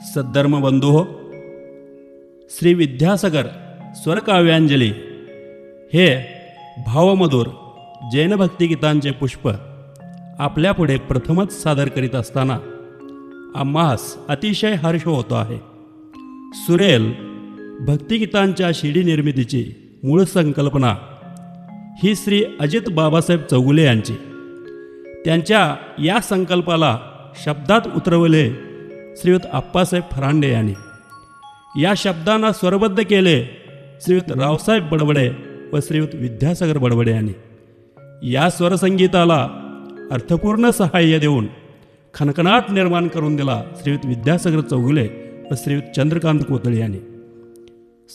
सद्धर्म बंधू हो, श्री विद्यासागर स्वरकाव्यांजली हे भावमधुर जैन भक्तिगीतांचे पुष्प आपल्यापुढे प्रथमच सादर करीत असताना आम्हास अतिशय हर्ष होतो आहे. सुरेल भक्तिगीतांच्या शिडी निर्मितीची मूळ संकल्पना ही श्री अजित बाबासाहेब चौगुले यांची. त्यांच्या या संकल्पाला शब्दात उतरवले श्रीयुत आप्पासाहेब फरांडे यांनी. या शब्दांना स्वरबद्ध केले श्रीयुत रावसाहेब बडबडे व श्रीयुत विद्यासागर बडबडे यांनी. या स्वरसंगीताला अर्थपूर्ण सहाय्य देऊन खणखणाट निर्माण करून दिला श्रीयुत विद्यासागर चौगुले व श्रीयुत चंद्रकांत कोतळे यांनी.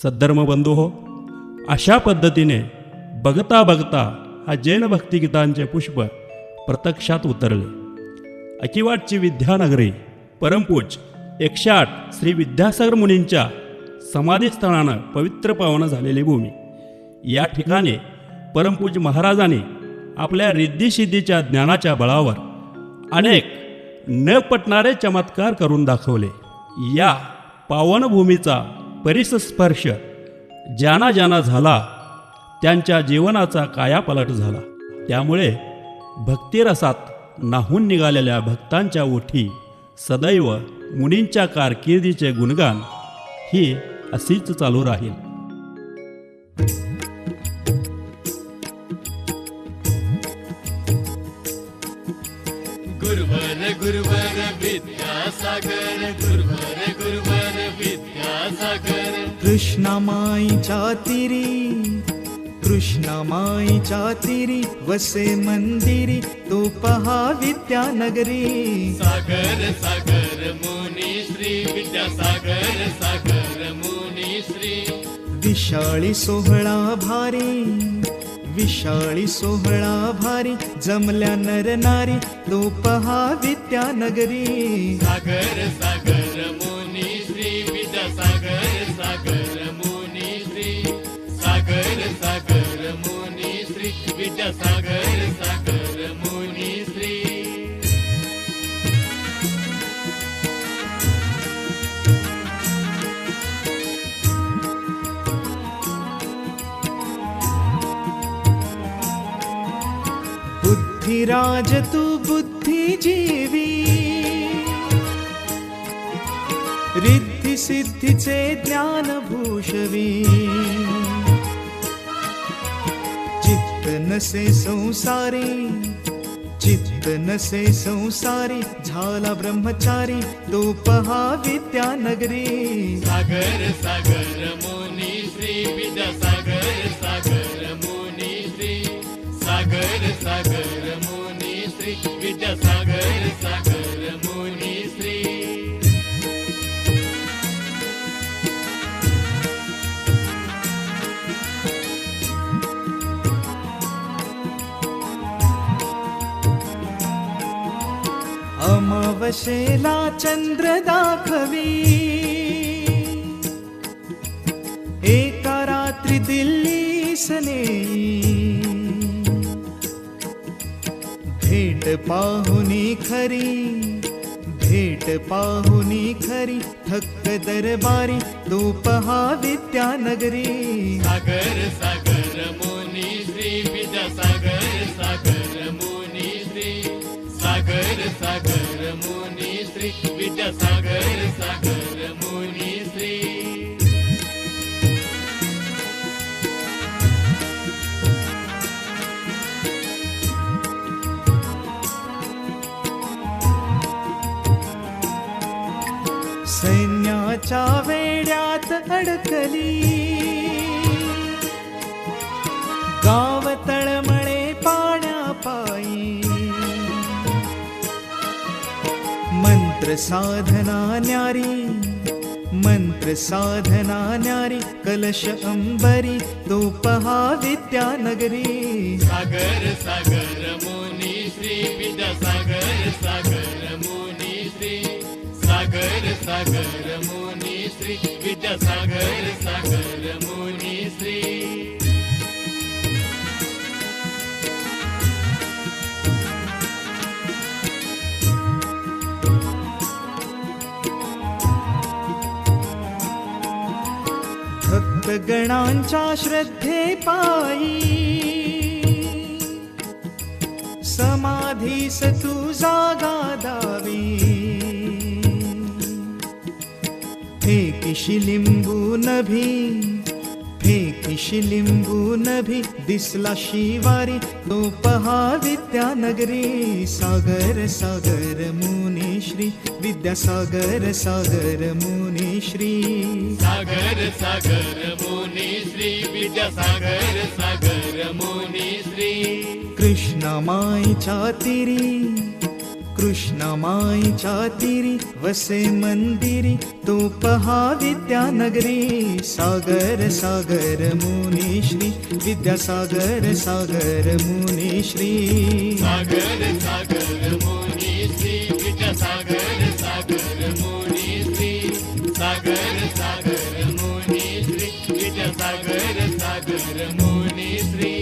सद्धर्म बंधू हो, अशा पद्धतीने बघता बघता हा जैन भक्तिगीतांचे पुष्प प्रत्यक्षात उतरले. अकिवाटची विद्यानगरी परमपूज 108 श्री विद्यासागर मुनींच्या समाधीस्थळानं पवित्र पावन झालेली भूमी. या ठिकाणी परमपूज महाराजांनी आपल्या रिद्धिसिद्धीच्या ज्ञानाच्या बळावर अनेक न पटणारे चमत्कार करून दाखवले. या पावनभूमीचा परिसस्पर्श ज्यांना ज्यांना झाला त्यांच्या जीवनाचा कायापालट झाला. त्यामुळे भक्तिरसात नाहून निघालेल्या भक्तांच्या ओठी सदैव मुनींच्या कारकिर्दीचे गुणगान ही अशीच चालू राहील. गुरुवर गुरुवर विद्यासागर, गुरुवर गुरुवर विद्यासागर. कृष्णामाईच्या तिरी वसे मंदिरी, तो पहा विद्यानगरी. सागर सागर मुनी श्री विद्यासागर, सागर मुनी श्री. विशाळी सोहळा भारी जमल्या नर नारी, तो पहा विद्यानगरी. सागर सागर मुनी श्री विद्यासागर, सागर मुनी श्री. सागर सागर मुनी श्री विद्यासागर, सागर मुनी श्री. बुद्धिराज तू बुद्धिजीवी, रिद्धी सिद्धीचे ज्ञान भूषवी. चित्त नसे संसारी, झाला ब्रह्मचारी, तो पहा विद्यानगरी. सागर सागर मुनी श्री विद्यासागर, सागर मुनी श्री. सागर सागर मुनी श्री विद्यासागर, सागर मुनी श्री. अमावशेला चंद्र दाखवी, एका रात्री दिल्ली सने. भेट पाहुनी खरी, थक्क दरबारी, तो पहा विद्यानगरी. सागर सागर मुनी श्री विद्यासागर, सागर मुनी श्री. सागर सागर मुनी श्री विद्यासागर, सागर मुनी श्री. सैन्याच्या वेड्यात अडकली, गाव तळमळे पाण्यापायी. मंत्र साधना न्यारी, कलश अंबरी, तो पहा विद्यानगरी. सागर सागर मुनी श्री विद्यासागर, सागर मुनी श्री. सागर सागर मुनी श्री विद्यासागर, सागर मुनी श्री. भक्तगणांच्या श्रद्धे पायी समाधीस तू जागा दावी फेकिशी लिंबू नभी फेकिशी लिंबू नभी दिसला शिवारी तो पहा विद्यानगरी सागर सागर मुनी श्री विद्यासागर सागर मुनी श्री सागर सागर मुनी श्री विद्यासागर सागर मुनी श्री कृष्णामाईच्या तीरी वसे मंदिरी तो पहा विद्यानगरी सागर सागर मुनी श्री विद्यासागर सागर मुनी श्री सागर सागर मुनी श्री विद्यासागर सागर मुनी श्री सागर सागर मुनी श्री विद्यासागर सागर मुनी श्री